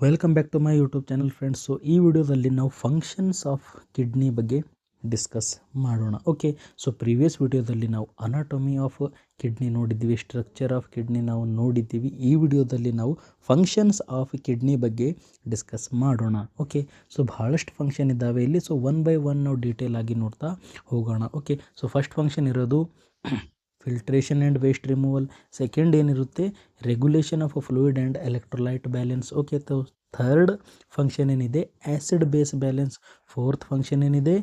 Welcome back to my YouTube channel friends. So ಈ ವಿಡಿಯೋದಲ್ಲಿ ನಾವು ಫಂಕ್ಷನ್ಸ್ ಆಫ್ ಕಿಡ್ನಿ ಬಗ್ಗೆ ಡಿಸ್ಕಸ್ ಮಾಡೋಣ. ಓಕೆ, ಸೊ ಪ್ರೀವಿಯಸ್ ವಿಡಿಯೋದಲ್ಲಿ ನಾವು ಅನಾಟೊಮಿ ಆಫ್ ಕಿಡ್ನಿ ನೋಡಿದ್ದೀವಿ, ಸ್ಟ್ರಕ್ಚರ್ ಆಫ್ ಕಿಡ್ನಿ ನಾವು ನೋಡಿದ್ದೀವಿ. ಈ ವಿಡಿಯೋದಲ್ಲಿ ನಾವು ಫಂಕ್ಷನ್ಸ್ ಆಫ್ ಕಿಡ್ನಿ ಬಗ್ಗೆ ಡಿಸ್ಕಸ್ ಮಾಡೋಣ. ಓಕೆ, ಸೊ ಭಾಳಷ್ಟು ಫಂಕ್ಷನ್ ಇದ್ದಾವೆ ಇಲ್ಲಿ. ಸೊ ಒನ್ ಬೈ ಒನ್ ನಾವು ಡೀಟೇಲ್ ಆಗಿ ನೋಡ್ತಾ ಹೋಗೋಣ. ಓಕೆ, ಸೊ ಫಸ್ಟ್ ಫಂಕ್ಷನ್ ಇರೋದು filtration and waste removal. Second ಏನಿರುತ್ತೆ, regulation of fluid and electrolyte balance. Okay, third function ಏನಿದೆ, acid base balance. Fourth function ಏನಿದೆ,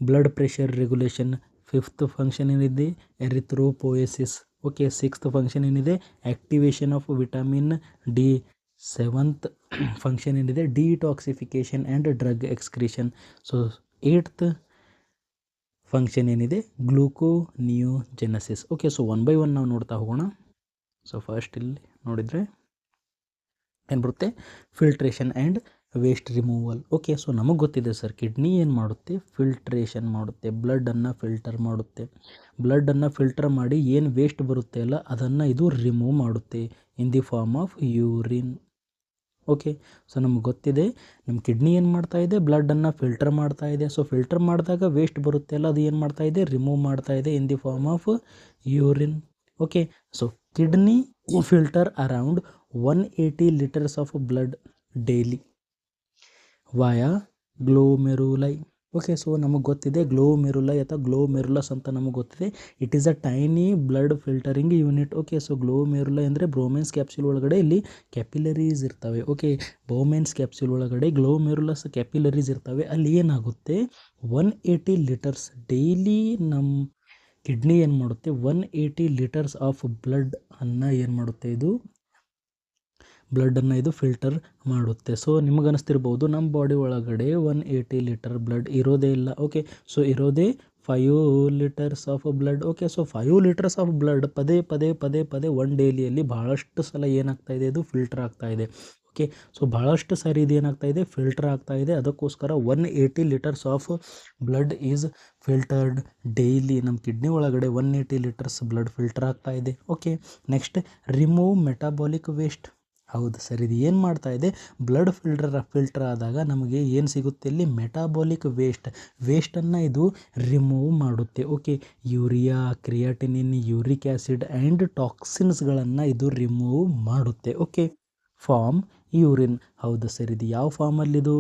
blood pressure regulation. Fifth function ಏನಿದೆ, erythropoiesis. Okay, sixth function ಏನಿದೆ, activation of vitamin D. Seventh function ಏನಿದೆ, detoxification and drug excretion. So eighth function ಏನಿದೆ, gluconeogenesis. Okay, so one by one ನಾವು ನೋಡ್ತಾ ಹೋಗೋಣ. So first ಇಲ್ಲಿ ನೋಡಿದರೆ ಏನು ಬರುತ್ತೆ, filtration and waste removal. Okay, so ನಮಗೆ ಗೊತ್ತಿದೆ ಸರ್, ಕಿಡ್ನಿ ಏನು ಮಾಡುತ್ತೆ, ಫಿಲ್ಟ್ರೇಷನ್ ಮಾಡುತ್ತೆ, ಬ್ಲಡ್ಡನ್ನು ಫಿಲ್ಟರ್ ಮಾಡುತ್ತೆ. ಬ್ಲಡ್ಡನ್ನು ಫಿಲ್ಟರ್ ಮಾಡಿ ಏನು ವೇಸ್ಟ್ ಬರುತ್ತೆ ಅಲ್ಲ ಅದನ್ನು ಇದು ರಿಮೂವ್ ಮಾಡುತ್ತೆ in the form of urine. Okay, so ನಮ್ಗೆ ಗೊತ್ತಿದೆ ನಮ್ಮ ಕಿಡ್ನಿ ಏನು ಮಾಡ್ತಾ ಇದೆ, ಬ್ಲಡ್ಡನ್ನು ಫಿಲ್ಟರ್ ಮಾಡ್ತಾ ಇದೆ. ಸೊ ಫಿಲ್ಟರ್ ಮಾಡಿದಾಗ ವೇಸ್ಟ್ ಬರುತ್ತೆ ಅಲ್ಲ ಅದು ಏನು ಮಾಡ್ತಾ ಇದೆ, ರಿಮೂವ್ ಮಾಡ್ತಾ ಇದೆ in the form of urine. Okay, so kidney filter around 180 liters of blood daily via glomeruli. Okay, so ನಮಗೆ ಗೊತ್ತಿದೆ ಗ್ಲೋಮೆರುಲೈ ಅಥವಾ ಗ್ಲೋಮೆರುಲಸ್ ಅಂತ ನಮಗೆ ಗೊತ್ತಿದೆ. It is a tiny blood filtering unit. Okay, so glomeruli ಅಂದರೆ Bowman's capsule ಒಳಗಡೆ ಇಲ್ಲಿ capillaries ಇರ್ತವೆ. ಓಕೆ, ಬ್ರೋಮೆನ್ಸ್ ಕ್ಯಾಪ್ಸ್ಯೂಲ್ ಒಳಗಡೆ ಗ್ಲೋಮೆರುಲಸ್ ಕ್ಯಾಪಿಲರೀಸ್ ಇರ್ತವೆ. ಅಲ್ಲಿ ಏನಾಗುತ್ತೆ, 180 liters ಡೈಲಿ ನಮ್ಮ ಕಿಡ್ನಿ ಏನು ಮಾಡುತ್ತೆ, 180 liters ಆಫ್ ಬ್ಲಡ್ ಅನ್ನು ಏನು ಮಾಡುತ್ತೆ, ಇದು ಬ್ಲಡ್ಡನ್ನು ಇದು ಫಿಲ್ಟರ್ ಮಾಡುತ್ತೆ. ಸೊ ನಿಮಗೆ ಅನಿಸ್ತಿರ್ಬೋದು ನಮ್ಮ ಬಾಡಿ ಒಳಗಡೆ 180 liter ಬ್ಲಡ್ ಇರೋದೇ ಇಲ್ಲ. ಓಕೆ, ಸೊ ಇರೋದೇ 5 liters of blood. Okay, so 5 liters of blood ಪದೇ ಪದೇ ಪದೇ ಪದೇ ಒನ್ ಡೈಲಿಯಲ್ಲಿ ಭಾಳಷ್ಟು ಸಲ ಏನಾಗ್ತಾ ಇದೆ, ಇದು ಫಿಲ್ಟರ್ ಆಗ್ತಾ ಇದೆ. ಓಕೆ, ಸೊ ಭಾಳಷ್ಟು ಸಾರಿ ಇದು ಏನಾಗ್ತಾ ಇದೆ, ಫಿಲ್ಟರ್ ಆಗ್ತಾ ಇದೆ. ಅದಕ್ಕೋಸ್ಕರ 180 liters of blood is filtered daily. ನಮ್ಮ ಕಿಡ್ನಿ ಒಳಗಡೆ 180 liters ಬ್ಲಡ್ ಫಿಲ್ಟರ್ ಆಗ್ತಾ ಇದೆ. Okay, next remove metabolic waste. ಹೌದು ಸರ್, ಇದು ಏನು ಮಾಡ್ತಾ ಇದೆ, ಬ್ಲಡ್ ಫಿಲ್ಟರ್ ಆದಾಗ ನಮಗೆ ಏನು ಸಿಗುತ್ತೆ, ಇಲ್ಲಿ ಮೆಟಾಬಾಲಿಕ್ ವೇಸ್ಟನ್ನು ಇದು ರಿಮೂವ್ ಮಾಡುತ್ತೆ. Okay, urea, creatinine, uric acid and ಟಾಕ್ಸಿನ್ಸ್ಗಳನ್ನು ಇದು ರಿಮೂವ್ ಮಾಡುತ್ತೆ. Okay, form urine. ಹೌದು ಸರ್, ಇದು ಯಾವ ಫಾರ್ಮಲ್ಲಿ ಇದು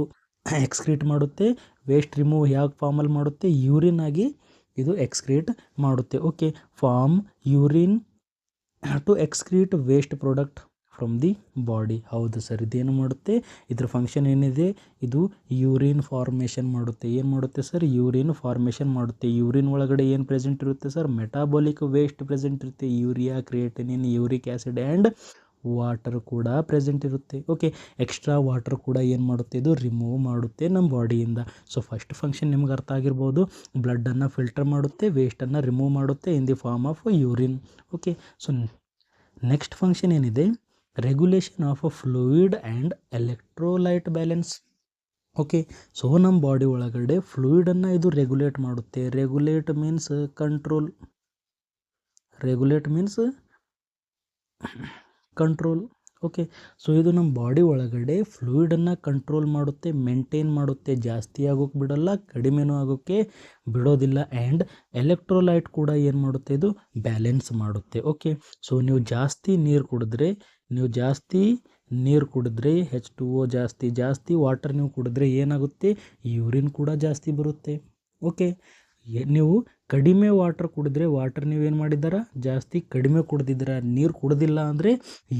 ಎಕ್ಸ್ಕ್ರೀಟ್ ಮಾಡುತ್ತೆ, ವೇಸ್ಟ್ ರಿಮೂವ್ ಯಾವ ಫಾರ್ಮಲ್ಲಿ ಮಾಡುತ್ತೆ, ಯೂರಿನ್ ಆಗಿ ಇದು ಎಕ್ಸ್ಕ್ರೀಟ್ ಮಾಡುತ್ತೆ. Okay, form urine to excrete waste product from the body. ಹೌದು ಸರ್, ಇದೇನು ಮಾಡುತ್ತೆ, ಇದ್ರ ಫಂಕ್ಷನ್ ಏನಿದೆ, ಇದು ಯೂರಿನ್ ಫಾರ್ಮೇಷನ್ ಮಾಡುತ್ತೆ. ಏನು ಮಾಡುತ್ತೆ ಸರ್, ಯೂರಿನ್ ಫಾರ್ಮೇಷನ್ ಮಾಡುತ್ತೆ. ಯೂರಿನ್ ಒಳಗಡೆ ಏನು ಪ್ರೆಸೆಂಟ್ ಇರುತ್ತೆ ಸರ್, ಮೆಟಾಬಾಲಿಕ್ ವೇಸ್ಟ್ ಪ್ರೆಸೆಂಟ್ ಇರುತ್ತೆ. Urea, creatinine, uric acid and water ಕೂಡ ಪ್ರೆಸೆಂಟ್ ಇರುತ್ತೆ. ಓಕೆ, ಎಕ್ಸ್ಟ್ರಾ ವಾಟರ್ ಕೂಡ ಏನು ಮಾಡುತ್ತೆ, ಇದು ರಿಮೂವ್ ಮಾಡುತ್ತೆ ನಮ್ಮ ಬಾಡಿಯಿಂದ. ಸೊ ಫಸ್ಟ್ ಫಂಕ್ಷನ್ ನಿಮ್ಗೆ ಅರ್ಥ ಆಗಿರ್ಬೋದು, ಬ್ಲಡ್ಡನ್ನು ಫಿಲ್ಟರ್ ಮಾಡುತ್ತೆ, ವೇಸ್ಟನ್ನು ರಿಮೂವ್ ಮಾಡುತ್ತೆ in the form of urine. Okay, so next function ಏನಿದೆ, regulation of fluid and electrolyte balance. Okay, so ನಮ್ಮ ಬಾಡಿ ಒಳಗಡೆ ಫ್ಲೂಯಿಡನ್ನು ಇದು ರೆಗ್ಯುಲೇಟ್ ಮಾಡುತ್ತೆ. Regulate means control. Okay, so ಇದು ನಮ್ಮ ಬಾಡಿ ಒಳಗಡೆ ಫ್ಲೂಯಿಡನ್ನು ಕಂಟ್ರೋಲ್ ಮಾಡುತ್ತೆ, ಮೇಂಟೈನ್ ಮಾಡುತ್ತೆ. ಜಾಸ್ತಿ ಆಗೋಕ್ಕೆ ಬಿಡೋಲ್ಲ, ಕಡಿಮೆನೂ ಆಗೋಕ್ಕೆ ಬಿಡೋದಿಲ್ಲ. ಆ್ಯಂಡ್ ಎಲೆಕ್ಟ್ರೋಲೈಟ್ ಕೂಡ ಏನು ಮಾಡುತ್ತೆ, ಇದು ಬ್ಯಾಲೆನ್ಸ್ ಮಾಡುತ್ತೆ. ಓಕೆ, ಸೊ ನೀವು ಜಾಸ್ತಿ ನೀರು ಕುಡಿದ್ರೆ H2O ಜಾಸ್ತಿ ವಾಟರ್ ನೀವು ಕುಡಿದ್ರೆ ಏನಾಗುತ್ತೆ, ಯೂರಿನ್ ಕೂಡ ಜಾಸ್ತಿ ಬರುತ್ತೆ. ಓಕೆ, ನೀವು ಕಡಿಮೆ ವಾಟರ್ ಕುಡಿದ್ರೆ, ವಾಟರ್ ನೀವೇನು ಮಾಡಿದ್ದೀರ, ಕಡಿಮೆ ಕುಡ್ದಿದ್ದೀರ, ನೀರು ಕುಡ್ದಿಲ್ಲ ಅಂದರೆ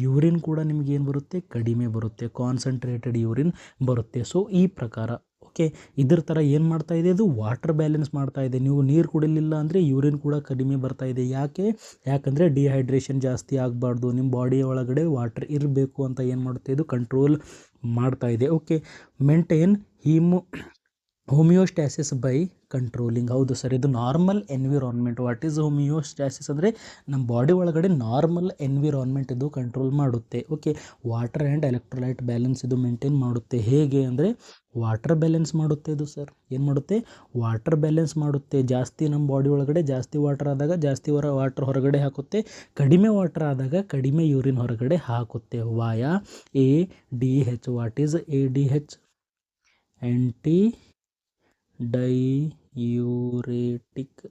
ಯೂರಿನ್ ಕೂಡ ನಿಮಗೇನು ಬರುತ್ತೆ, ಕಡಿಮೆ ಬರುತ್ತೆ, ಕಾನ್ಸಂಟ್ರೇಟೆಡ್ ಯೂರಿನ್ ಬರುತ್ತೆ. ಸೊ ಈ ಪ್ರಕಾರ ಓಕೆ, ಇದ್ರ ಥರ ಏನು ಮಾಡ್ತಾ ಇದೆ, ಇದು ವಾಟರ್ ಬ್ಯಾಲೆನ್ಸ್ ಮಾಡ್ತಾ ಇದೆ. ನೀವು ನೀರು ಕುಡಿಲಿಲ್ಲ ಅಂದರೆ ಯೂರಿನ್ ಕೂಡ ಕಡಿಮೆ ಬರ್ತಾ ಇದೆ. ಯಾಕಂದರೆ ಡಿಹೈಡ್ರೇಷನ್ ಜಾಸ್ತಿ ಆಗಬಾರ್ದು, ನಿಮ್ಮ ಬಾಡಿಯ ಒಳಗಡೆ ವಾಟರ್ ಇರಬೇಕು ಅಂತ ಏನು ಮಾಡುತ್ತೆ, ಇದು ಕಂಟ್ರೋಲ್ ಮಾಡ್ತಾ ಇದೆ. Okay, maintain homeostasis by controlling. ಹೌದು ಸರ್, ಇದು normal environment. What is homeostasis ಅಂದರೆ ನಮ್ಮ ಬಾಡಿ ಒಳಗಡೆ ನಾರ್ಮಲ್ ಎನ್ವಿರಾನ್ಮೆಂಟ್ ಇದು ಕಂಟ್ರೋಲ್ ಮಾಡುತ್ತೆ. Okay, water and electrolyte balance ಇದು ಮೇಂಟೈನ್ ಮಾಡುತ್ತೆ. ಹೇಗೆ ಅಂದರೆ ವಾಟರ್ ಬ್ಯಾಲೆನ್ಸ್ ಮಾಡುತ್ತೆ ಇದು ಸರ್. ಏನು ಮಾಡುತ್ತೆ? ವಾಟರ್ ಬ್ಯಾಲೆನ್ಸ್ ಮಾಡುತ್ತೆ. ಜಾಸ್ತಿ ನಮ್ಮ ಬಾಡಿ ಒಳಗಡೆ ಜಾಸ್ತಿ ವಾಟರ್ ಆದಾಗ ಜಾಸ್ತಿ ವಾಟರ್ ಹೊರಗಡೆ ಹಾಕುತ್ತೆ, ಕಡಿಮೆ ವಾಟರ್ ಆದಾಗ ಕಡಿಮೆ ಯೂರಿನ್ ಹೊರಗಡೆ ಹಾಕುತ್ತೆ. ವಾಯ ADH. What is ADH? Anti diuretic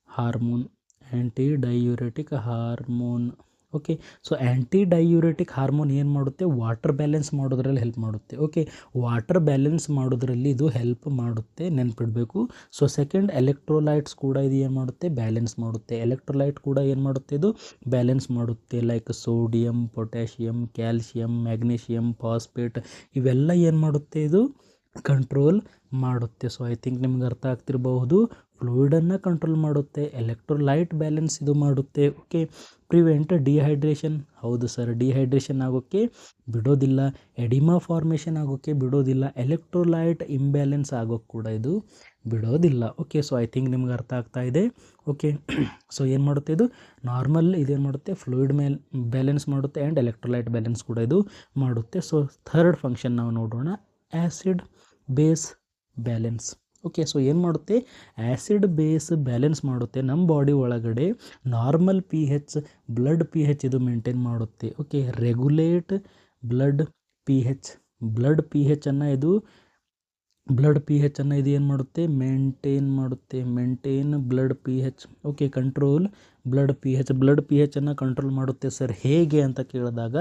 hormone. Anti diuretic hormone. Okay, so anti diuretic hormone ಏನು ಮಾಡುತ್ತೆ? ವಾಟರ್ ಬ್ಯಾಲೆನ್ಸ್ ಮಾಡೋದ್ರಲ್ಲಿ ಹೆಲ್ಪ್ ಮಾಡುತ್ತೆ. ಓಕೆ, ವಾಟರ್ ಬ್ಯಾಲೆನ್ಸ್ ಮಾಡೋದ್ರಲ್ಲಿ ಇದು ಹೆಲ್ಪ್ ಮಾಡುತ್ತೆ, ನೆನ್ಪಿಡಬೇಕು. ಸೊ ಸೆಕೆಂಡ್, ಎಲೆಕ್ಟ್ರೋಲೈಟ್ಸ್ ಕೂಡ ಇದು ಏನು ಮಾಡುತ್ತೆ? ಬ್ಯಾಲೆನ್ಸ್ ಮಾಡುತ್ತೆ. ಎಲೆಕ್ಟ್ರೋಲೈಟ್ ಕೂಡ ಏನು ಮಾಡುತ್ತೆ? ಇದು ಬ್ಯಾಲೆನ್ಸ್ ಮಾಡುತ್ತೆ. Like sodium, potassium, calcium, magnesium, phosphate ಇವೆಲ್ಲ ಏನು ಮಾಡುತ್ತೆ? ಇದು ಕಂಟ್ರೋಲ್ ಮಾಡುತ್ತೆ. ಸೊ ಐ ಥಿಂಕ್ ನಿಮ್ಗೆ ಅರ್ಥ ಆಗ್ತಿರಬಹುದು. ಫ್ಲೂಯಿಡನ್ನು ಕಂಟ್ರೋಲ್ ಮಾಡುತ್ತೆ, ಎಲೆಕ್ಟ್ರೋಲೈಟ್ ಬ್ಯಾಲೆನ್ಸ್ ಇದು ಮಾಡುತ್ತೆ. Okay, prevent dehydration. ಹೌದು ಸರ್, ಡಿಹೈಡ್ರೇಷನ್ ಆಗೋಕ್ಕೆ ಬಿಡೋದಿಲ್ಲ, ಎಡಿಮಾ ಫಾರ್ಮೇಷನ್ ಆಗೋಕ್ಕೆ ಬಿಡೋದಿಲ್ಲ, ಎಲೆಕ್ಟ್ರೋಲೈಟ್ ಇಂಬ್ಯಾಲೆನ್ಸ್ ಆಗೋಕ್ಕೆ ಕೂಡ ಇದು ಬಿಡೋದಿಲ್ಲ. ಓಕೆ, ಸೊ ಐ ಥಿಂಕ್ ನಿಮ್ಗೆ ಅರ್ಥ ಆಗ್ತಾ ಇದೆ. ಓಕೆ, ಸೊ ಏನು ಮಾಡುತ್ತೆ? ಇದು ನಾರ್ಮಲ್ ಇದೇನು ಮಾಡುತ್ತೆ? ಫ್ಲೂಯಿಡ್ ಬ್ಯಾಲೆನ್ಸ್ ಮಾಡುತ್ತೆ ಆ್ಯಂಡ್ ಎಲೆಕ್ಟ್ರೋಲೈಟ್ ಬ್ಯಾಲೆನ್ಸ್ ಕೂಡ ಇದು ಮಾಡುತ್ತೆ. ಸೊ ಥರ್ಡ್ ಫಂಕ್ಷನ್ ನಾವು ನೋಡೋಣ, acid base balance. Okay, so ಏನು ಮಾಡುತ್ತೆ? ಆ್ಯಸಿಡ್ ಬೇಸ್ ಬ್ಯಾಲೆನ್ಸ್ ಮಾಡುತ್ತೆ. ನಮ್ಮ ಬಾಡಿ ಒಳಗಡೆ ನಾರ್ಮಲ್ pH, ಬ್ಲಡ್ pH ಇದು ಮೇಂಟೈನ್ ಮಾಡುತ್ತೆ. Okay, regulate blood pH. Blood pH ಅನ್ನು ಇದು ಏನು ಮಾಡುತ್ತೆ? ಮೇಂಟೈನ್ ಮಾಡುತ್ತೆ. Maintain blood pH. Okay, control blood pH ಅನ್ನು ಕಂಟ್ರೋಲ್ ಮಾಡುತ್ತೆ ಸರ್. ಹೇಗೆ ಅಂತ ಕೇಳಿದಾಗ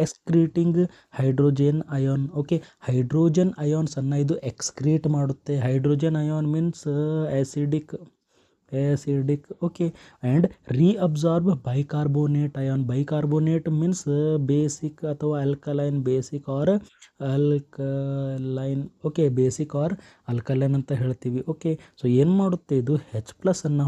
ಎಕ್ಸ್ಕ್ರೀಟಿಂಗ್ ಹೈಡ್ರೋಜನ್ ಅಯಾನ್. ಓಕೆ, ಹೈಡ್ರೋಜನ್ ಅಯಾನ್ಸನ್ನು ಇದು ಎಕ್ಸ್ಕ್ರೀಟ್ ಮಾಡುತ್ತೆ. Hydrogen ion means acidic. Okay, and reabsorb bicarbonate ion. Bicarbonate means basic ಅಥವಾ alkaline. Basic or alkaline. Okay, basic or alkaline ಅಂತ ಹೇಳ್ತೀವಿ. ಓಕೆ, ಸೊ ಏನು ಮಾಡುತ್ತೆ? ಇದು H+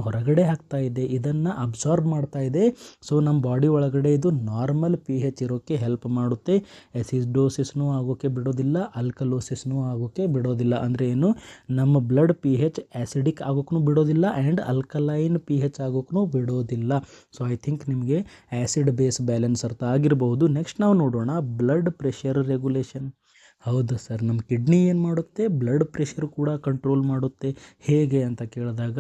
ಹೊರಗಡೆ ಹಾಕ್ತಾ ಇದೆ, ಇದನ್ನು ಅಬ್ಸಾರ್ಬ್ ಮಾಡ್ತಾ ಇದೆ. ಸೊ ನಮ್ಮ ಬಾಡಿ ಒಳಗಡೆ ಇದು ನಾರ್ಮಲ್ pH ಇರೋಕ್ಕೆ ಹೆಲ್ಪ್ ಮಾಡುತ್ತೆ. ಎಸಿಡೋಸಿಸ್ನೂ ಆಗೋಕ್ಕೆ ಬಿಡೋದಿಲ್ಲ, ಅಲ್ಕಲೋಸಿಸ್ನೂ ಆಗೋಕ್ಕೆ ಬಿಡೋದಿಲ್ಲ. ಅಂದರೆ ಏನು? ನಮ್ಮ ಬ್ಲಡ್ pH ಆ್ಯಸಿಡಿಕ್ ಆಗೋಕ್ಕೂ ಬಿಡೋದಿಲ್ಲ ಆ್ಯಂಡ್ ಅಲ್ಕಲೈನ್ pH ಆಗೋಕ್ಕೂ ಬಿಡೋದಿಲ್ಲ. ಸೊ ಐ ಥಿಂಕ್ ನಿಮಗೆ ಆ್ಯಸಿಡ್ ಬೇಸ್ ಬ್ಯಾಲೆನ್ಸ್ ಅರ್ಥ ಆಗಿರಬಹುದು. ನೆಕ್ಸ್ಟ್ ನಾವು ನೋಡೋಣ ಬ್ಲಡ್ ಪ್ರೆಷರ್ ರೆಗ್ಯುಲೇಷನ್. ಹೌದು ಸರ್, ನಮ್ಮ ಕಿಡ್ನಿ ಏನು ಮಾಡುತ್ತೆ? ಬ್ಲಡ್ ಪ್ರೆಷರ್ ಕೂಡ ಕಂಟ್ರೋಲ್ ಮಾಡುತ್ತೆ. ಹೇಗೆ ಅಂತ ಕೇಳಿದಾಗ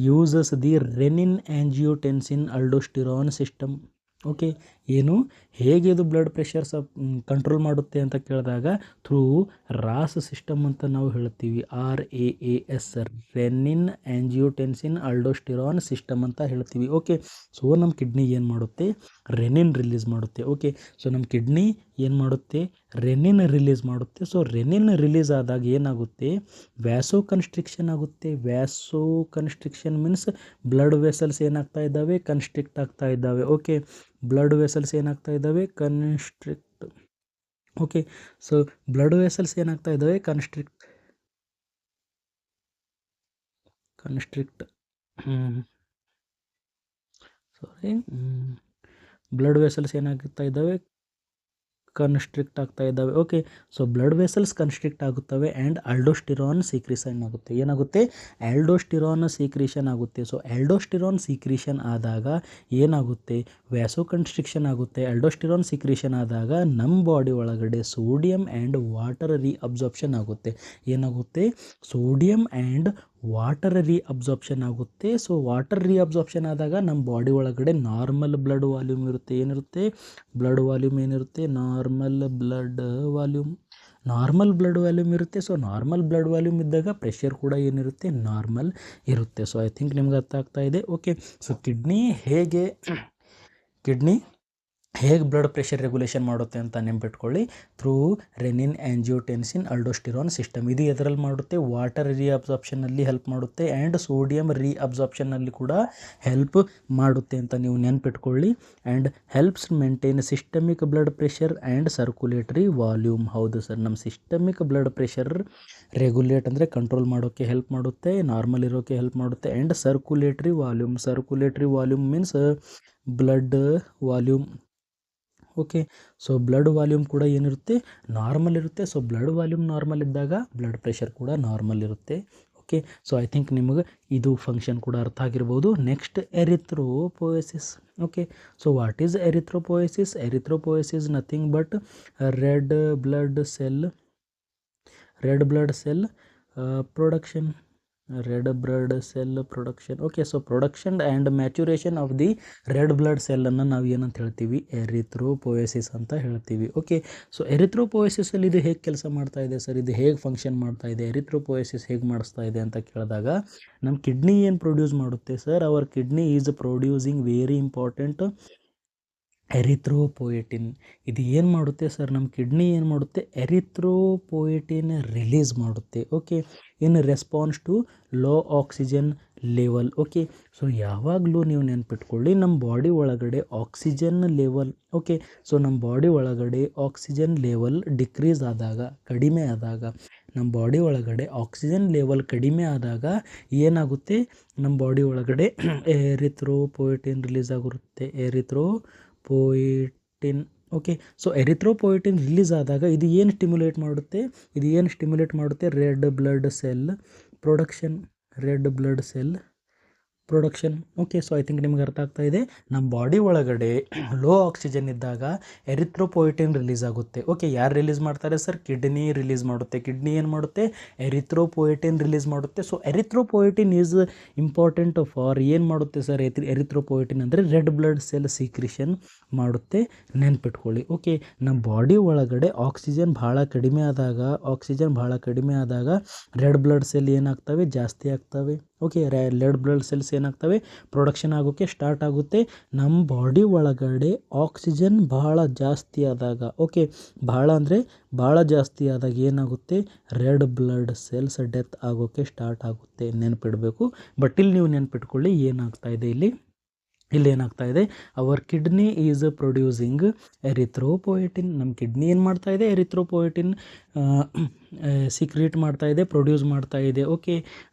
uses the renin angiotensin aldosterone system. Okay, ಏನು ಹೇಗೆ ಇದು ಬ್ಲಡ್ ಪ್ರೆಷರ್ ಕಂಟ್ರೋಲ್ ಮಾಡುತ್ತೆ ಅಂತ ಕೇಳಿದಾಗ ಥ್ರೂ ರಾಸ್ ಸಿಸ್ಟಮ್ ಅಂತ ನಾವು ಹೇಳ್ತೀವಿ. RAAS, renin angiotensin aldosterone system ಅಂತ ಹೇಳ್ತೀವಿ. ಓಕೆ, ಸೊ ನಮ್ಮ ಕಿಡ್ನಿ ಏನು ಮಾಡುತ್ತೆ? ರೆನಿನ್ ರಿಲೀಸ್ ಮಾಡುತ್ತೆ. ಓಕೆ, ಸೊ ನಮ್ಮ ಕಿಡ್ನಿ ಏನು ಮಾಡುತ್ತೆ? ರೆನಿನ್ ರಿಲೀಸ್ ಮಾಡುತ್ತೆ. ಸೊ ರೆನಿನ್ ರಿಲೀಸ್ ಆದಾಗ ಏನಾಗುತ್ತೆ? ವ್ಯಾಸೋ ಕನ್ಸ್ಟ್ರಿಕ್ಷನ್ ಆಗುತ್ತೆ. ವ್ಯಾಸೋ ಕನ್ಸ್ಟ್ರಿಕ್ಷನ್ ಮೀನ್ಸ್ ಬ್ಲಡ್ ವೆಸಲ್ಸ್ ಏನಾಗ್ತಾ ಇದ್ದಾವೆ? ಕನ್ಸ್ಟ್ರಿಕ್ಟ್ ಆಗ್ತಾ ಇದ್ದಾವೆ. ಓಕೆ, ಬ್ಲಡ್ ವೆಸಲ್ಸ್ ಏನಾಗ್ತಾ ಇದ್ದಾವೆ? Constrict. Okay, so blood vessels ಏನಾಗ್ತಾ ಇದ್ದಾವೆ? ಕನ್ಸ್ಟ್ರಿಕ್ಟ್. ಸಾರಿ, ಬ್ಲಡ್ ವೆಸಲ್ಸ್ ಏನಾಗ್ತಾ ಇದ್ದಾವೆ? ಕನ್ಸ್ಟ್ರಿಕ್ಟ್ ಆಗ್ತಾ ಇದ್ದಾವೆ. Okay, so blood vessels constrict ಆಗುತ್ತವೆ ಆ್ಯಂಡ್ ಆಲ್ಡೋಸ್ಟಿರಾನ್ ಸೀಕ್ರಿಷನ್ ಆಗುತ್ತೆ. ಏನಾಗುತ್ತೆ? ಆಲ್ಡೋಸ್ಟಿರಾನ್ ಸೀಕ್ರಿಷನ್ ಆಗುತ್ತೆ. ಸೊ ಆಲ್ಡೋಸ್ಟಿರಾನ್ ಸೀಕ್ರಿಷನ್ ಆದಾಗ ಏನಾಗುತ್ತೆ? ವ್ಯಾಸೋ ಕನ್ಸ್ಟ್ರಿಕ್ಷನ್ ಆಗುತ್ತೆ. ಆಲ್ಡೋಸ್ಟಿರಾನ್ ಸೀಕ್ರಿಷನ್ ಆದಾಗ ನಮ್ಮ ಬಾಡಿ ಒಳಗಡೆ ಸೋಡಿಯಂ ಆ್ಯಂಡ್ ವಾಟರ್ ರೀಅಬ್ಸಾರ್ಪ್ಷನ್ ಆಗುತ್ತೆ. ಏನಾಗುತ್ತೆ? ಸೋಡಿಯಂ ಆ್ಯಂಡ್ ವಾಟರ್ ರೀಅಬ್ಸಾರ್ಪ್ಷನ್ ಆಗುತ್ತೆ. ಸೊ ವಾಟರ್ ರೀಅಬ್ಸಾರ್ಪ್ಷನ್ ಆದಾಗ ನಮ್ಮ ಬಾಡಿ ಒಳಗಡೆ ನಾರ್ಮಲ್ ಬ್ಲಡ್ ವಾಲ್ಯೂಮ್ ಇರುತ್ತೆ. ಏನಿರುತ್ತೆ? ಬ್ಲಡ್ ವಾಲ್ಯೂಮ್ ಏನಿರುತ್ತೆ? ನಾರ್ಮಲ್ ಬ್ಲಡ್ ವಾಲ್ಯೂಮ್ ಇರುತ್ತೆ. ಸೊ ನಾರ್ಮಲ್ ಬ್ಲಡ್ ವಾಲ್ಯೂಮ್ ಇದ್ದಾಗ ಪ್ರೆಷರ್ ಕೂಡ ಏನಿರುತ್ತೆ? ನಾರ್ಮಲ್ ಇರುತ್ತೆ. ಸೊ ಐ ಥಿಂಕ್ ನಿಮ್ಗೆ ಅರ್ಥ ಆಗ್ತಾ ಇದೆ. ಓಕೆ, ಸೊ ಕಿಡ್ನಿ ಹೇಗೆ ಬ್ಲಡ್ ಪ್ರೆಷರ್ ರೆಗ್ಯುಲೇಷನ್ ಮಾಡುತ್ತೆ ಅಂತ ನೆನ್ಪಿಟ್ಕೊಳ್ಳಿ. Through renin angiotensin aldosterone system. ಇದು ಎದರಲ್ಲಿ ಮಾಡುತ್ತೆ? ವಾಟರ್ ರೀಅಬ್ಸಾರ್ಪ್ಷನಲ್ಲಿ ಹೆಲ್ಪ್ ಮಾಡುತ್ತೆ ಆ್ಯಂಡ್ ಸೋಡಿಯಂ ರೀಅಬ್ಸಾರ್ಪ್ಷನಲ್ಲಿ ಕೂಡ ಹೆಲ್ಪ್ ಮಾಡುತ್ತೆ ಅಂತ ನೀವು ನೆನ್ಪಿಟ್ಕೊಳ್ಳಿ. And helps maintain systemic blood pressure and circulatory volume. ಹೌದು ಸರ್, ನಮ್ಮ ಸಿಸ್ಟಮಿಕ್ ಬ್ಲಡ್ ಪ್ರೆಷರ್ ರೆಗ್ಯುಲೇಟ್ ಅಂದರೆ ಕಂಟ್ರೋಲ್ ಮಾಡೋಕ್ಕೆ ಹೆಲ್ಪ್ ಮಾಡುತ್ತೆ, ನಾರ್ಮಲ್ ಇರೋಕ್ಕೆ ಹೆಲ್ಪ್ ಮಾಡುತ್ತೆ. And circulatory volume means blood volume. Okay. So blood volume ಕೂಡ ಏನಿರುತ್ತೆ, ನಾರ್ಮಲ್ ಇರುತ್ತೆ. ಸೊ ಬ್ಲಡ್ ವಾಲ್ಯೂಮ್ ನಾರ್ಮಲ್ ಇದ್ದಾಗ ಬ್ಲಡ್ ಪ್ರೆಷರ್ ಕೂಡ ನಾರ್ಮಲ್ ಇರುತ್ತೆ. ಓಕೆ. ಸೊ ಐ ಥಿಂಕ್ ನಿಮಗೆ ಇದು ಫಂಕ್ಷನ್ ಕೂಡ ಅರ್ಥ ಆಗಿರ್ಬೋದು. Next erythropoiesis. Okay. So what is erythropoiesis? Erythropoiesis nothing but red blood cell production. red blood cell production. Okay, so production and maturation of the red blood cell ಅನ್ನು ನಾವು ಏನಂತ ಹೇಳ್ತೀವಿ, ಎರಿಥ್ರೋಪೋಯಸಿಸ್ ಅಂತ ಹೇಳ್ತೀವಿ. ಓಕೆ. ಸೊ ಎರಿಥ್ರೋಪೋಯಸಿಸ್ ಅಲ್ಲಿ ಇದು ಹೇಗೆ ಕೆಲಸ ಮಾಡ್ತಾ ಇದೆ ಸರ್, ಇದು ಹೇಗೆ ಫಂಕ್ಷನ್ ಮಾಡ್ತಾ ಇದೆ, ಎರಿಥ್ರೋಪೋಯಸಿಸ್ ಹೇಗೆ ಮಾಡಿಸ್ತಾ ಇದೆ ಅಂತ ಕೇಳಿದಾಗ, ನಮ್ಮ ಕಿಡ್ನಿ ಏನು ಪ್ರೊಡ್ಯೂಸ್ ಮಾಡುತ್ತೆ sir, our kidney is producing very important erythropoietin. ಇದು ಏನು ಮಾಡುತ್ತೆ ಸರ್, ನಮ್ಮ ಕಿಡ್ನಿ ಏನು ಮಾಡುತ್ತೆ, ಎರಿಥ್ರೋಪೋಯೆಟಿನ್ ರಿಲೀಸ್ ಮಾಡುತ್ತೆ. Okay. In response to low oxygen level. Okay. So ಯಾವಾಗಲೂ ನೀವು ನೆನ್ಪಿಟ್ಕೊಳ್ಳಿ, ನಮ್ಮ ಬಾಡಿ ಒಳಗಡೆ ಆಕ್ಸಿಜನ್ ಲೆವೆಲ್, ಓಕೆ, ಸೊ ನಮ್ಮ ಬಾಡಿ ಒಳಗಡೆ ಆಕ್ಸಿಜನ್ ಲೆವೆಲ್ ಡಿಕ್ರೀಸ್ ಆದಾಗ, ಕಡಿಮೆ ಆದಾಗ, ನಮ್ಮ ಬಾಡಿ ಒಳಗಡೆ ಆಕ್ಸಿಜನ್ ಲೆವೆಲ್ ಕಡಿಮೆ ಆದಾಗ ಏನಾಗುತ್ತೆ, ನಮ್ಮ ಬಾಡಿ ಒಳಗಡೆ ಎರಿಥ್ರೋಪೋಯೆಟಿನ್ ರಿಲೀಸ್ ಆಗಿರುತ್ತೆ, ಎರಿಥ್ರೋಪೋಯೆಟಿನ್. ಓಕೆ. ಸೊ ಎರಿಥ್ರೋಪೋಯೆಟಿನ್ ರಿಲೀಸ್ ಆದಾಗ ಇದು ಏನು ಸ್ಟಿಮ್ಯುಲೇಟ್ ಮಾಡುತ್ತೆ, red blood cell production. Okay. So I think ನಿಮ್ಗೆ ಅರ್ಥ ಆಗ್ತಾ ಇದೆ. ನಮ್ಮ ಬಾಡಿ ಒಳಗಡೆ ಲೋ ಆಕ್ಸಿಜನ್ ಇದ್ದಾಗ ಎರಿಥ್ರೋಪೋಯೆಟಿನ್ ರಿಲೀಸ್ ಆಗುತ್ತೆ. ಓಕೆ. ಯಾರು ರಿಲೀಸ್ ಮಾಡ್ತಾರೆ ಸರ್, ಕಿಡ್ನಿ ರಿಲೀಸ್ ಮಾಡುತ್ತೆ. ಕಿಡ್ನಿ ಏನು ಮಾಡುತ್ತೆ, ಎರಿಥ್ರೋಪೋಯೆಟಿನ್ ರಿಲೀಸ್ ಮಾಡುತ್ತೆ. ಸೊ ಎರಿಥ್ರೋಪೋಯೆಟಿನ್ ಈಸ್ ಇಂಪಾರ್ಟೆಂಟ್ ಫಾರ್, ಏನು ಮಾಡುತ್ತೆ ಸರ್, ಎರಿಥ್ರೋಪೋಯೆಟಿನ್ ಅಂದರೆ ರೆಡ್ ಬ್ಲಡ್ ಸೆಲ್ ಸೀಕ್ರಿಷನ್ ಮಾಡುತ್ತೆ, ನೆನ್ಪಿಟ್ಕೊಳ್ಳಿ. ಓಕೆ. ನಮ್ಮ ಬಾಡಿ ಒಳಗಡೆ ಆಕ್ಸಿಜನ್ ಭಾಳ ಕಡಿಮೆ ಆದಾಗ ರೆಡ್ ಬ್ಲಡ್ ಸೆಲ್ ಏನಾಗ್ತವೆ, ಜಾಸ್ತಿ ಆಗ್ತವೆ. ಓಕೆ. ರೆಡ್ ಬ್ಲಡ್ ಸೆಲ್ಸ್ ಏನಾಗ್ತವೆ, ಪ್ರೊಡಕ್ಷನ್ ಆಗೋಕ್ಕೆ ಸ್ಟಾರ್ಟ್ ಆಗುತ್ತೆ. ನಮ್ಮ ಬಾಡಿ ಒಳಗಡೆ ಆಕ್ಸಿಜನ್ ಭಾಳ ಜಾಸ್ತಿ ಆದಾಗ, ಓಕೆ, ಭಾಳ ಜಾಸ್ತಿ ಆದಾಗ ಏನಾಗುತ್ತೆ, ರೆಡ್ ಬ್ಲಡ್ ಸೆಲ್ಸ್ ಡೆತ್ ಆಗೋಕ್ಕೆ ಸ್ಟಾರ್ಟ್ ಆಗುತ್ತೆ, ನೆನಪಿಡಬೇಕು. ಬಟ್ ಇಲ್ಲಿ ನೀವು ನೆನಪಿಟ್ಕೊಳ್ಳಿ ಏನಾಗ್ತಾ ಇದೆ, ಇಲ್ಲಿ ಏನಾಗ್ತಾ ಇದೆ, ಅವರ್ ಕಿಡ್ನಿ ಈಸ್ ಪ್ರೊಡ್ಯೂಸಿಂಗ್ ಎರಿಥ್ರೋಪೋಯೆಟಿನ್. ನಮ್ಮ ಕಿಡ್ನಿ ಏನು ಮಾಡ್ತಾ ಇದೆ, ಎರಿಥ್ರೋಪೋಯೆಟಿನ್ ಸೀಕ್ರೆಟ್ ಮಾಡ್ತಾ ಇದೆ, ಪ್ರೊಡ್ಯೂಸ್ ಮಾಡ್ತಾ ಇದೆ. Okay.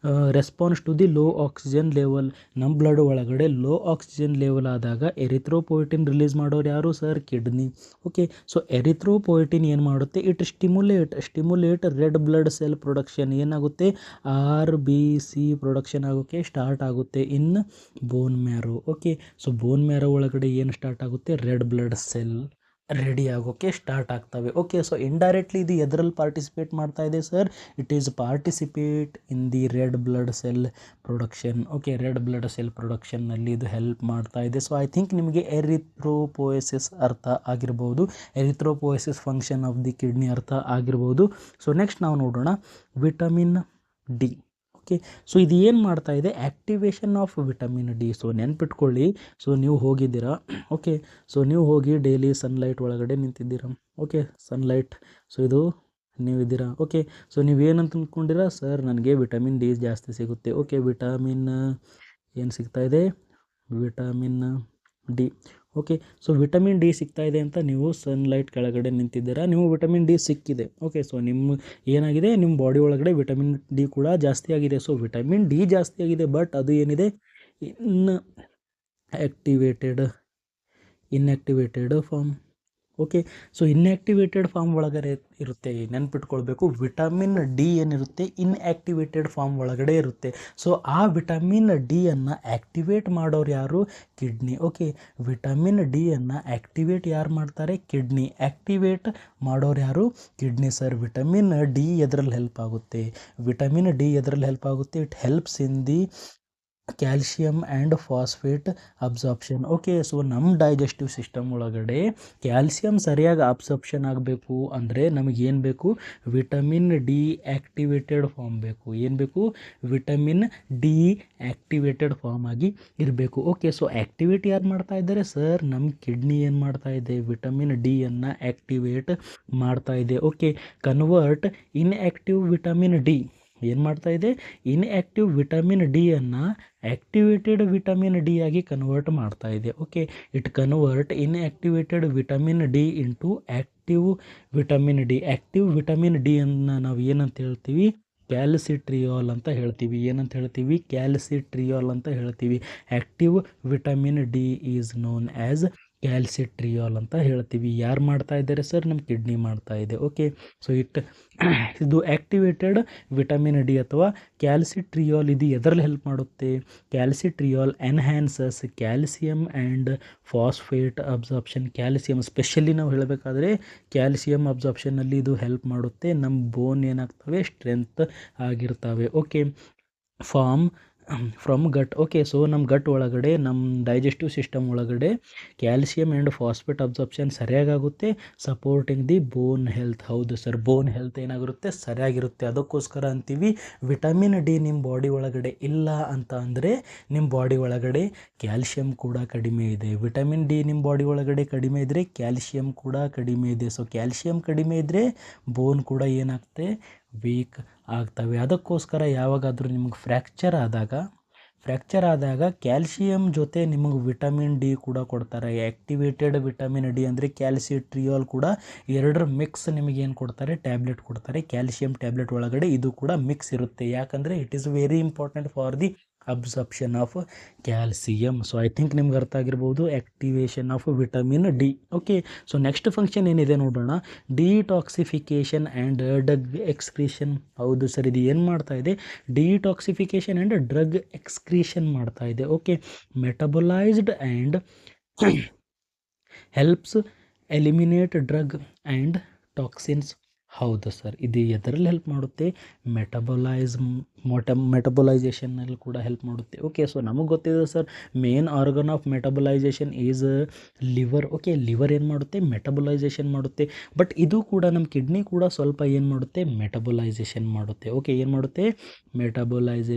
Response to the low oxygen level. ನಮ್ಮ ಬ್ಲಡ್ ಒಳಗಡೆ ಲೋ ಆಕ್ಸಿಜನ್ ಲೆವೆಲ್ ಆದಾಗ ಎರಿಥ್ರೋಪೋಯೆಟಿನ್ ರಿಲೀಸ್ ಮಾಡೋರು ಯಾರು sir, kidney. Okay. So erythropoietin ಏನು ಮಾಡುತ್ತೆ, it stimulate red blood cell production. ಏನಾಗುತ್ತೆ, RBC ಪ್ರೊಡಕ್ಷನ್ ಆಗೋಕ್ಕೆ ಸ್ಟಾರ್ಟ್ ಆಗುತ್ತೆ in bone marrow. Okay. So bone marrow ಒಳಗಡೆ ಏನು ಸ್ಟಾರ್ಟ್ ಆಗುತ್ತೆ, ರೆಡ್ ಬ್ಲಡ್ ಸೆಲ್ ರೆಡಿ ಆಗೋಕ್ಕೆ ಸ್ಟಾರ್ಟ್ ಆಗ್ತವೆ. ಓಕೆ. ಸೊ ಇಂಡೈರೆಕ್ಟ್ಲಿ ಇದು ಎದರಲ್ಲಿ ಪಾರ್ಟಿಸಿಪೇಟ್ ಮಾಡ್ತಾ ಇದೆ sir, it is participate in the red blood cell production. Okay. Red blood cell ಪ್ರೊಡಕ್ಷನ್ನಲ್ಲಿ ಇದು ಹೆಲ್ಪ್ ಮಾಡ್ತಾ ಇದೆ. ಸೊ ಐ ಥಿಂಕ್ ನಿಮಗೆ ಎರಿಥ್ರೋಪೋಯಸಿಸ್ ಅರ್ಥ ಆಗಿರ್ಬೋದು, ಎರಿಥ್ರೋಪೋಯಸಿಸ್ ಫಂಕ್ಷನ್ ಆಫ್ ದಿ ಕಿಡ್ನಿ ಅರ್ಥ ಆಗಿರ್ಬೋದು. ಸೊ ನೆಕ್ಸ್ಟ್ ನಾವು ನೋಡೋಣ ವಿಟಮಿನ್ ಡಿ. ಓಕೆ. ಸೊ ಇದು ಏನು ಮಾಡ್ತಾ ಇದೆ, activation of vitamin D. So ನೆನ್ಪಿಟ್ಕೊಳ್ಳಿ, ಸೊ ನೀವು ಹೋಗಿದ್ದೀರಾ, ಓಕೆ, ಸೊ ನೀವು ಹೋಗಿ ಡೈಲಿ ಸನ್ಲೈಟ್ ಒಳಗಡೆ ನಿಂತಿದ್ದೀರಾ. ಓಕೆ. ಸನ್ಲೈಟ್, ಸೊ ಇದು ನೀವಿದ್ದೀರಾ. ಓಕೆ. ಸೊ ನೀವೇನಂತ ಅಂದ್ಕೊಂಡಿರಾ, ಸರ್ ನನಗೆ ವಿಟಮಿನ್ ಡಿ ಜಾಸ್ತಿ ಸಿಗುತ್ತೆ. ಓಕೆ. ವಿಟಮಿನ್ ಏನು ಸಿಗ್ತಾ ಇದೆ, vitamin D. Okay. So vitamin D ಸಿಗ್ತಾ ಇದೆ ಅಂತ ನೀವು ಸನ್ಲೈಟ್ ಕೆಳಗಡೆ ನಿಂತಿದ್ದೀರಾ, ನೀವು ವಿಟಮಿನ್ ಡಿ ಸಿಕ್ಕಿದೆ. ಓಕೆ. ಸೊ ನಿಮ್ಮ ಏನಾಗಿದೆ, ನಿಮ್ಮ ಬಾಡಿ ಒಳಗಡೆ ವಿಟಮಿನ್ ಡಿ ಕೂಡ ಜಾಸ್ತಿ ಆಗಿದೆ. ಸೊ ವಿಟಮಿನ್ ಡಿ ಜಾಸ್ತಿ ಆಗಿದೆ, ಬಟ್ ಅದು ಏನಿದೆ, inactivated form. Okay. So inactivated form ಒಳಗಡೆ ಇರುತ್ತೆ, ನೆನ್ಪಿಟ್ಕೊಳ್ಬೇಕು. ವಿಟಮಿನ್ ಡಿ ಏನಿರುತ್ತೆ, ಇನ್ಆಕ್ಟಿವೇಟೆಡ್ ಫಾರ್ಮ್ ಒಳಗಡೆ ಇರುತ್ತೆ. ಸೊ ಆ ವಿಟಮಿನ್ ಡಿಯನ್ನು ಆ್ಯಕ್ಟಿವೇಟ್ ಮಾಡೋರು ಯಾರು, ಕಿಡ್ನಿ. ಓಕೆ. ವಿಟಮಿನ್ ಡಿಯನ್ನು ಆ್ಯಕ್ಟಿವೇಟ್ ಯಾರು ಮಾಡ್ತಾರೆ, ಕಿಡ್ನಿ. ಆ್ಯಕ್ಟಿವೇಟ್ ಮಾಡೋರು ಯಾರು, ಕಿಡ್ನಿ ಸರ್. ವಿಟಮಿನ್ ಡಿ ಎದರಲ್ಲಿ ಹೆಲ್ಪ್ ಆಗುತ್ತೆ, ವಿಟಮಿನ್ ಡಿ ಎದರಲ್ಲಿ ಹೆಲ್ಪ್ ಆಗುತ್ತೆ, it helps in the calcium and phosphate absorption. Okay. So ನಮ್ಮ ಡೈಜೆಸ್ಟಿವ್ ಸಿಸ್ಟಮ್ ಒಳಗಡೆ ಕ್ಯಾಲ್ಸಿಯಂ ಸರಿಯಾಗಿ ಅಬ್ಸಾರ್ಪ್ಷನ್ ಆಗಬೇಕು ಅಂದರೆ ನಮಗೇನು ಬೇಕು, ವಿಟಮಿನ್ ಡಿ ಆ್ಯಕ್ಟಿವೇಟೆಡ್ ಫಾರ್ಮ್ ಬೇಕು. ಏನು ಬೇಕು, ವಿಟಮಿನ್ ಡಿ ಆ್ಯಕ್ಟಿವೇಟೆಡ್ ಫಾರ್ಮ್ ಆಗಿ ಇರಬೇಕು. ಓಕೆ. ಸೊ ಆ್ಯಕ್ಟಿವೇಟ್ ಯಾರು ಮಾಡ್ತಾ ಇದ್ದಾರೆ ಸರ್, ನಮ್ಮ ಕಿಡ್ನಿ ಏನು ಮಾಡ್ತಾ ಇದೆ, ವಿಟಮಿನ್ ಡಿಯನ್ನು ಆ್ಯಕ್ಟಿವೇಟ್ ಮಾಡ್ತಾ ಇದೆ. Okay. Convert inactive vitamin D ಏನು ಮಾಡ್ತಾ ಇದೆ, ಇನ್ಆ್ಯಕ್ಟಿವ್ ವಿಟಮಿನ್ ಡಿಯನ್ನು ಆ್ಯಕ್ಟಿವೇಟೆಡ್ ವಿಟಮಿನ್ ಡಿ ಆಗಿ ಕನ್ವರ್ಟ್ ಮಾಡ್ತಾ ಇದೆ. Okay. It convert inactivated vitamin D into active vitamin D. Active vitamin D ಅನ್ನು ನಾವು ಏನಂತ ಹೇಳ್ತೀವಿ, ಕ್ಯಾಲ್ಸಿಟ್ರಿಯಾಲ್ ಅಂತ ಹೇಳ್ತೀವಿ. ಏನಂತ ಹೇಳ್ತೀವಿ, ಕ್ಯಾಲ್ಸಿಟ್ರಿಯಾಲ್ ಅಂತ ಹೇಳ್ತೀವಿ. Active vitamin D is known as calcitriol ಅಂತ ಹೇಳ್ತೀವಿ. ಯಾರು ಮಾಡ್ತಾ ಇದ್ದಾರೆ ಸರ್? ನಮ್ಮ ಕಿಡ್ನಿ ಮಾಡ್ತಾ ಇದೆ. ಓಕೆ, ಸೊ ಇದು ಆ್ಯಕ್ಟಿವೇಟೆಡ್ ವಿಟಮಿನ್ ಡಿ ಅಥವಾ ಕ್ಯಾಲ್ಸಿಟ್ರಿಯಾಲ್ ಇದು ಎದರಲ್ಲಿ ಹೆಲ್ಪ್ ಮಾಡುತ್ತೆ? Calcitriol enhances calcium and phosphate absorption. Calcium specially ನಾವು ಹೇಳಬೇಕಾದ್ರೆ ಕ್ಯಾಲ್ಸಿಯಂ ಅಬ್ಸಾರ್ಪ್ಷನಲ್ಲಿ ಇದು ಹೆಲ್ಪ್ ಮಾಡುತ್ತೆ. ನಮ್ಮ ಬೋನ್ ಏನಾಗ್ತವೆ? ಸ್ಟ್ರೆಂತ್ ಆಗಿರ್ತವೆ. Okay, from gut. Okay, so ನಮ್ಮ ಗಟ್ ಒಳಗಡೆ, ನಮ್ಮ ಡೈಜೆಸ್ಟಿವ್ ಸಿಸ್ಟಮ್ ಒಳಗಡೆ ಕ್ಯಾಲ್ಸಿಯಂ ಆ್ಯಂಡ್ ಫಾಸ್ಫೇಟ್ ಅಬ್ಸಾರ್ಪ್ಷನ್ ಸರಿಯಾಗುತ್ತೆ, ಸಪೋರ್ಟಿಂಗ್ ದಿ ಬೋನ್ ಹೆಲ್ತ್. ಹೌದು ಸರ್, ಬೋನ್ ಹೆಲ್ತ್ ಏನಾಗಿರುತ್ತೆ? ಸರಿಯಾಗಿರುತ್ತೆ. ಅದಕ್ಕೋಸ್ಕರ ಅಂತೀವಿ ವಿಟಮಿನ್ ಡಿ ನಿಮ್ಮ ಬಾಡಿ ಒಳಗಡೆ ಇಲ್ಲ ಅಂತ ಅಂದರೆ ನಿಮ್ಮ ಬಾಡಿ ಒಳಗಡೆ ಕ್ಯಾಲ್ಶಿಯಂ ಕೂಡ ಕಡಿಮೆ ಇದೆ. ವಿಟಮಿನ್ ಡಿ ನಿಮ್ಮ ಬಾಡಿ ಒಳಗಡೆ ಕಡಿಮೆ ಇದ್ದರೆ ಕ್ಯಾಲ್ಶಿಯಂ ಕೂಡ ಕಡಿಮೆ ಇದೆ. ಸೊ ಕ್ಯಾಲ್ಶಿಯಂ ಕಡಿಮೆ ಇದ್ದರೆ ಬೋನ್ ಕೂಡ ಏನಾಗುತ್ತೆ? ವೀಕ್ ಆಗ್ತವೆ. ಅದಕ್ಕೋಸ್ಕರ ಯಾವಾಗಾದರೂ ನಿಮಗೆ ಫ್ರ್ಯಾಕ್ಚರ್ ಆದಾಗ ಕ್ಯಾಲ್ಶಿಯಂ ಜೊತೆ ನಿಮಗೆ ವಿಟಮಿನ್ ಡಿ ಕೂಡ ಕೊಡ್ತಾರೆ. ಆ್ಯಕ್ಟಿವೇಟೆಡ್ ವಿಟಮಿನ್ ಡಿ ಅಂದರೆ ಕ್ಯಾಲ್ಸಿಟ್ರಿಯಾಲ್ ಕೂಡ ಎರಡರ ಮಿಕ್ಸ್ ನಿಮಗೇನು ಕೊಡ್ತಾರೆ? ಟ್ಯಾಬ್ಲೆಟ್ ಕೊಡ್ತಾರೆ. ಕ್ಯಾಲ್ಶಿಯಂ ಟ್ಯಾಬ್ಲೆಟ್ ಒಳಗಡೆ ಇದು ಕೂಡ ಮಿಕ್ಸ್ ಇರುತ್ತೆ. ಯಾಕಂದರೆ it is very important for the absorption of calcium. So I think ನಿಮ್ಗೆ ಅರ್ಥ ಆಗಿರ್ಬೋದು activation of vitamin D. Okay, so next function ಏನಿದೆ ನೋಡೋಣ. Detoxification and drug excretion. ಹೌದು ಸರ್, ಇದು ಏನು ಮಾಡ್ತಾ ಇದೆ? ಡಿಟಾಕ್ಸಿಫಿಕೇಷನ್ ಆ್ಯಂಡ್ ಡ್ರಗ್ ಎಕ್ಸ್ಕ್ರೀಷನ್ ಮಾಡ್ತಾ ಇದೆ. Okay, metabolized and helps eliminate drug and toxins. ಹೌದು ಸರ್, ಇದು ಎದರಲ್ಲಿ ಹೆಲ್ಪ್ ಮಾಡುತ್ತೆ? ಮೆಟಬಲೈಸೇಷನ್ನಲ್ಲಿ ಕೂಡ ಹೆಲ್ಪ್ ಮಾಡುತ್ತೆ. ಓಕೆ, ಸೊ ನಮಗೆ ಗೊತ್ತಿದೆ sir, main organ of metabolization is liver. Okay, liver ಏನು ಮಾಡುತ್ತೆ? ಮೆಟಬಲೈಸೇಷನ್ ಮಾಡುತ್ತೆ. ಬಟ್ ಇದು ಕೂಡ ನಮ್ಮ ಕಿಡ್ನಿ ಕೂಡ ಸ್ವಲ್ಪ ಏನು ಮಾಡುತ್ತೆ? ಮೆಟಬಲೈಸೇಷನ್ ಮಾಡುತ್ತೆ. ಓಕೆ, ಏನು ಮಾಡುತ್ತೆ? ಮೆಟಬಲೈಸ್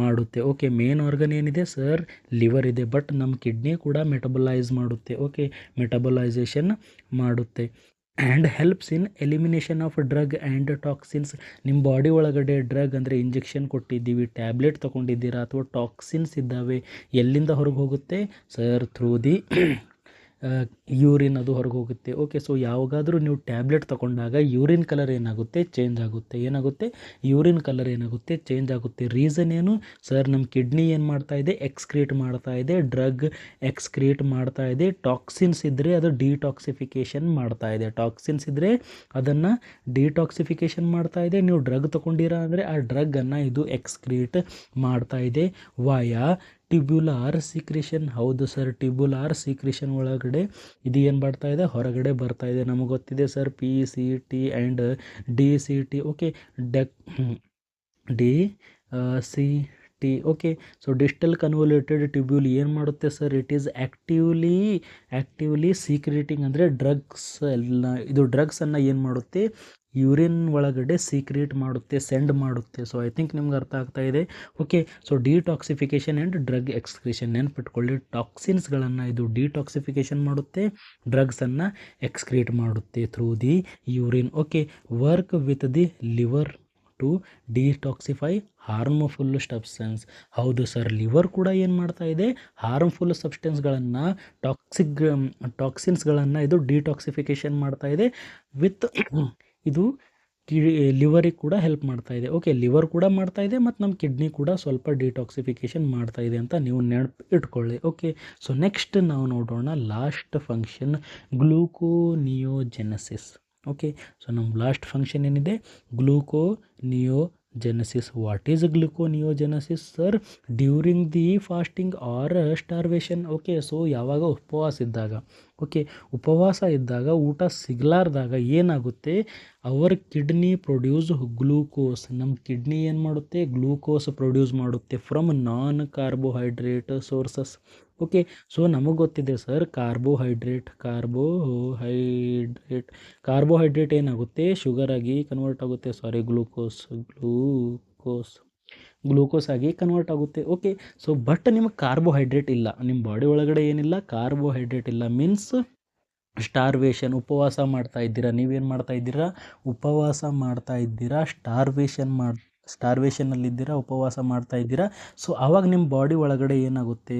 ಮಾಡುತ್ತೆ. ಓಕೆ, ಮೇನ್ ಆರ್ಗನ್ ಏನಿದೆ ಸರ್? ಲಿವರ್ ಇದೆ. ಬಟ್ ನಮ್ಮ ಕಿಡ್ನಿ ಕೂಡ ಮೆಟಬಲೈಸ್ ಮಾಡುತ್ತೆ. ಓಕೆ, ಮೆಟಬಲೈಸೇಷನ್ ಮಾಡುತ್ತೆ. And helps in elimination of drug and toxins. ನಿಮ್ಮ ಬಾಡಿ ಒಳಗಡೆ ಡ್ರಗ್ ಅಂದರೆ ಇಂಜೆಕ್ಷನ್ ಕೊಟ್ಟಿದ್ದೀವಿ, ಟ್ಯಾಬ್ಲೆಟ್ ತೊಗೊಂಡಿದ್ದೀರಾ, ಅಥವಾ ಟಾಕ್ಸಿನ್ಸ್ ಇದ್ದಾವೆ, ಎಲ್ಲಿಂದ ಹೊರಗೆ ಹೋಗುತ್ತೆ ಸರ್? ಥ್ರೂ ದಿ ಯೂರಿನ್ ಅದು ಹೊರಗೆ ಹೋಗುತ್ತೆ. ಓಕೆ, ಸೊ ಯಾವಾಗಾದರೂ ನೀವು ಟ್ಯಾಬ್ಲೆಟ್ ತೊಗೊಂಡಾಗ ಯೂರಿನ್ ಕಲರ್ ಏನಾಗುತ್ತೆ? ಚೇಂಜ್ ಆಗುತ್ತೆ. ಯೂರಿನ್ ಕಲರ್ ಏನಾಗುತ್ತೆ? ಚೇಂಜ್ ಆಗುತ್ತೆ. ರೀಸನ್ ಏನು ಸರ್? ನಮ್ಮ ಕಿಡ್ನಿ ಏನು ಮಾಡ್ತಾ ಇದೆ? ಎಕ್ಸ್ಕ್ರೀಟ್ ಮಾಡ್ತಾ ಇದೆ, ಡ್ರಗ್ ಎಕ್ಸ್ಕ್ರೀಟ್ ಮಾಡ್ತಾ ಇದೆ. ಟಾಕ್ಸಿನ್ಸ್ ಇದ್ದರೆ ಅದು ಡಿಟಾಕ್ಸಿಫಿಕೇಷನ್ ಮಾಡ್ತಾ ಇದೆ. ಟಾಕ್ಸಿನ್ಸ್ ಇದ್ದರೆ ಅದನ್ನು ಡಿಟಾಕ್ಸಿಫಿಕೇಷನ್ ಮಾಡ್ತಾ ಇದೆ. ನೀವು ಡ್ರಗ್ ತೊಗೊಂಡಿರಾ ಅಂದರೆ ಆ ಡ್ರಗ್ಗನ್ನು ಇದು ಎಕ್ಸ್ಕ್ರೀಟ್ ಮಾಡ್ತಾ ಇದೆ ವಾಯಾ ಟ್ಯೂಬ್ಯುಲಾರ್ ಸೀಕ್ರೇಷನ್. ಹೌದು ಸರ್, ಟ್ಯೂಬ್ಯುಲಾರ್ ಸೀಕ್ರೇಷನ್ ಒಳಗಡೆ ಇದು ಏನು ಬರ್ತಾ ಇದೆ? ಹೊರಗಡೆ ಬರ್ತಾ ಇದೆ. ನಮಗೆ ಗೊತ್ತಿದೆ sir, PCT and DCT. Okay, DCT. Okay, so distal convoluted tubule ಏನು ಮಾಡುತ್ತೆ sir? It is actively secreting ಅಂದರೆ ಇದು ಡ್ರಗ್ಸನ್ನು ಏನು ಮಾಡುತ್ತೆ? ಯೂರಿನ್ ಒಳಗಡೆ ಸೀಕ್ರೇಟ್ ಮಾಡುತ್ತೆ, ಸೆಂಡ್ ಮಾಡುತ್ತೆ. ಸೊ ಐ ಥಿಂಕ್ ನಿಮ್ಗೆ ಅರ್ಥ ಆಗ್ತಾ ಇದೆ. Okay, so detoxification and drug excretion ನೆನ್ಪಿಟ್ಕೊಳ್ಳಿ. ಟಾಕ್ಸಿನ್ಸ್ಗಳನ್ನು ಇದು ಡಿಟಾಕ್ಸಿಫಿಕೇಷನ್ ಮಾಡುತ್ತೆ, ಡ್ರಗ್ಸನ್ನು ಎಕ್ಸ್ಕ್ರೀಟ್ ಮಾಡುತ್ತೆ through the urine. Okay, work with the liver to detoxify harmful substance. ಹೌದು ಸರ್, ಲಿವರ್ ಕೂಡ ಏನು ಮಾಡ್ತಾ ಇದೆ? ಹಾರ್ಮ್ಫುಲ್ ಸಬ್ಸ್ಟೆನ್ಸ್ಗಳನ್ನು, ಟಾಕ್ಸಿನ್ಸ್ಗಳನ್ನು ಇದು ಡಿಟಾಕ್ಸಿಫಿಕೇಷನ್ ಮಾಡ್ತಾ ಇದೆ. ವಿತ್ ಇದು ಲಿವರಿಗೆ ಕೂಡ ಹೆಲ್ಪ್ ಮಾಡ್ತಾ ಇದೆ. ಓಕೆ, ಲಿವರ್ ಕೂಡ ಮಾಡ್ತಾ ಇದೆ ಮತ್ತು ನಮ್ಮ ಕಿಡ್ನಿ ಕೂಡ ಸ್ವಲ್ಪ ಡಿಟಾಕ್ಸಿಫಿಕೇಷನ್ ಮಾಡ್ತಾ ಇದೆ ಅಂತ ನೀವು ನೆನಪು ಇಟ್ಕೊಳ್ಳಿ. ಓಕೆ, ಸೊ ನೆಕ್ಸ್ಟ್ ನಾವು ನೋಡೋಣ last function, gluconeogenesis. Okay, so ನಮ್ಮ ಲಾಸ್ಟ್ ಫಂಕ್ಷನ್ ಏನಿದೆ? Gluconeogenesis. What is gluconeogenesis sir? During the fasting or starvation. Okay, so ಯಾವಾಗ ಉಪವಾಸ ಇದ್ದಾಗ ಊಟ ಸಿಗಲಾರ್ದಾಗ ಏನಾಗುತ್ತೆ? Our kidney produce glucose. ನಮ್ಮ ಕಿಡ್ನಿ ಏನು ಮಾಡುತ್ತೆ? ಗ್ಲೂಕೋಸ್ ಪ್ರೊಡ್ಯೂಸ್ ಮಾಡುತ್ತೆ from non carbohydrate sources. Okay, so ನಮಗೆ ಗೊತ್ತಿದೆ ಸರ್, ಕಾರ್ಬೋಹೈಡ್ರೇಟ್ ಏನಾಗುತ್ತೆ? ಶುಗರ್ ಆಗಿ ಕನ್ವರ್ಟ್ ಆಗುತ್ತೆ. ಗ್ಲೂಕೋಸ್ ಆಗಿ ಕನ್ವರ್ಟ್ ಆಗುತ್ತೆ. ಓಕೆ, ಸೊ ಬಟ್ ನಿಮಗೆ ಕಾರ್ಬೋಹೈಡ್ರೇಟ್ ಇಲ್ಲ, ನಿಮ್ಮ ಬಾಡಿ ಒಳಗಡೆ ಏನಿಲ್ಲ? ಕಾರ್ಬೋಹೈಡ್ರೇಟ್ ಇಲ್ಲ. ಮೀನ್ಸ್ ಸ್ಟಾರ್ವೇಷನ್, ಉಪವಾಸ ಮಾಡ್ತಾ ಇದ್ದೀರಾ. ನೀವೇನು ಮಾಡ್ತಾ ಇದ್ದೀರಾ? ಉಪವಾಸ ಮಾಡ್ತಾ ಇದ್ದೀರಾ. ಸ್ಟಾರ್ವೇಷನ್ನಲ್ಲಿದ್ದೀರಾ, ಉಪವಾಸ ಮಾಡ್ತಾ ಇದ್ದೀರಾ. ಸೊ ಆವಾಗ ನಿಮ್ಮ ಬಾಡಿ ಒಳಗಡೆ ಏನಾಗುತ್ತೆ?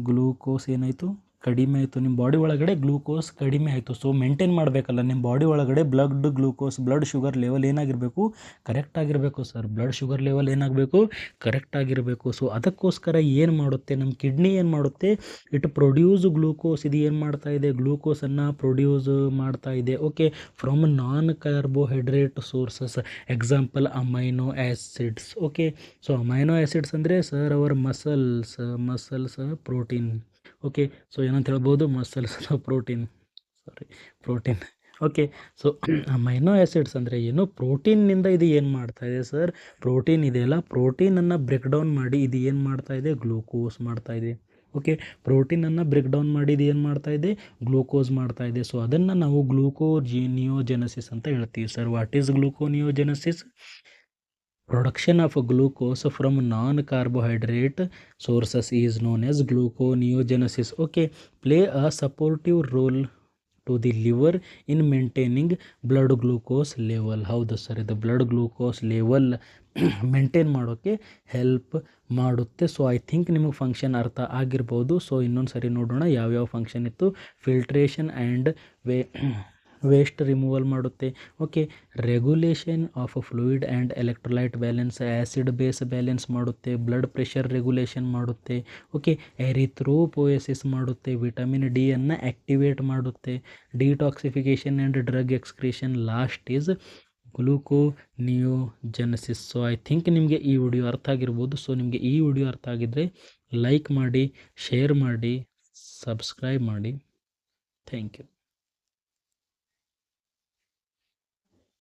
ಗ್ಲೂಕೋಸ್ ಏನಾಯಿತು? ಕಡಿಮೆ ಆಯಿತು, ನಿಮ್ಮ ಬಾಡಿ ಒಳಗಡೆ ಗ್ಲೂಕೋಸ್ ಕಡಿಮೆ ಆಯಿತು. ಸೊ ಮೇಂಟೈನ್ ಮಾಡಬೇಕಲ್ಲ ನಿಮ್ಮ ಬಾಡಿ ಒಳಗಡೆ ಬ್ಲಡ್ ಶುಗರ್ ಲೆವೆಲ್ ಏನಾಗಿರಬೇಕು, ಕರೆಕ್ಟಾಗಿರಬೇಕು ಸರ್. ಬ್ಲಡ್ ಶುಗರ್ ಲೆವೆಲ್ ಏನಾಗಬೇಕು, ಕರೆಕ್ಟಾಗಿರಬೇಕು. ಸೊ ಅದಕ್ಕೋಸ್ಕರ ಏನು ಮಾಡುತ್ತೆ ನಮ್ಮ ಕಿಡ್ನಿ, ಏನು ಮಾಡುತ್ತೆ, ಇಟ್ ಪ್ರೊಡ್ಯೂಸ್ ಗ್ಲೂಕೋಸ್. ಇದು ಏನು ಮಾಡ್ತಾ ಇದೆ, ಗ್ಲೂಕೋಸನ್ನು ಪ್ರೊಡ್ಯೂಸ್ ಮಾಡ್ತಾ ಇದೆ. Okay, from non carbohydrate sources, example amino acids. Okay, so amino acids ಅಂದರೆ sir our muscles protein. Okay, so ಏನಂತ ಹೇಳ್ಬೋದು, muscles protein. Okay, so amino acids ಅಂದರೆ ಏನು, ಪ್ರೋಟೀನ್ನಿಂದ ಇದು ಏನು ಮಾಡ್ತಾ ಇದೆ ಸರ್, ಪ್ರೋಟೀನ್ ಇದೆಯಲ್ಲ, ಪ್ರೋಟೀನನ್ನು ಬ್ರೇಕ್ ಡೌನ್ ಮಾಡಿ ಇದು ಏನು ಮಾಡ್ತಾ ಇದೆ, ಗ್ಲೂಕೋಸ್ ಮಾಡ್ತಾ ಇದೆ. ಓಕೆ, ಪ್ರೋಟೀನನ್ನು ಬ್ರೇಕ್ ಡೌನ್ ಮಾಡಿ ಇದು ಏನು ಮಾಡ್ತಾ ಇದೆ, ಗ್ಲೂಕೋಸ್ ಮಾಡ್ತಾ ಇದೆ. ಸೊ ಅದನ್ನು ನಾವು ಗ್ಲೂಕೋನಿಯೋಜೆನಸಿಸ್ ಅಂತ ಹೇಳ್ತೀವಿ sir. What is gluconeogenesis? Production of glucose from non-carbohydrate sources is known as gluconeogenesis. Okay, play a supportive role to the liver in maintaining blood glucose level. ಹೌದು ಸರ್, ಇದು blood glucose level maintain ಮಾಡೋಕ್ಕೆ help ಮಾಡುತ್ತೆ. So I think ನಿಮಗೆ function ಅರ್ಥ ಆಗಿರ್ಬೋದು. ಸೊ ಇನ್ನೊಂದು ಸರಿ ನೋಡೋಣ ಯಾವ್ಯಾವ ಫಂಕ್ಷನ್ ಇತ್ತು. ಫಿಲ್ಟ್ರೇಷನ್ ಆ್ಯಂಡ್ ವೇಸ್ಟ್ ರಿಮೂವಲ್ ಮಾಡುತ್ತೆ. Okay, regulation of fluid and electrolyte balance, acid base balance ಮಾಡುತ್ತೆ. ಬ್ಲಡ್ ಪ್ರೆಷರ್ ರೆಗ್ಯುಲೇಷನ್ ಮಾಡುತ್ತೆ. ಓಕೆ, ಎರಿಥ್ರೋಪೋಯಸಿಸ್ ಮಾಡುತ್ತೆ. ವಿಟಮಿನ್ ಡಿ ಅನ್ನು ಆ್ಯಕ್ಟಿವೇಟ್ ಮಾಡುತ್ತೆ. Detoxification and drug excretion. Last is gluconeogenesis. So I think ನಿಮಗೆ ಈ video ಅರ್ಥ ಆಗಿರ್ಬೋದು. ಸೊ ನಿಮಗೆ ಈ ವಿಡಿಯೋ ಅರ್ಥ ಆಗಿದ್ದರೆ ಲೈಕ್ ಮಾಡಿ, ಶೇರ್ ಮಾಡಿ, ಸಬ್ಸ್ಕ್ರೈಬ್ ಮಾಡಿ. Thank you.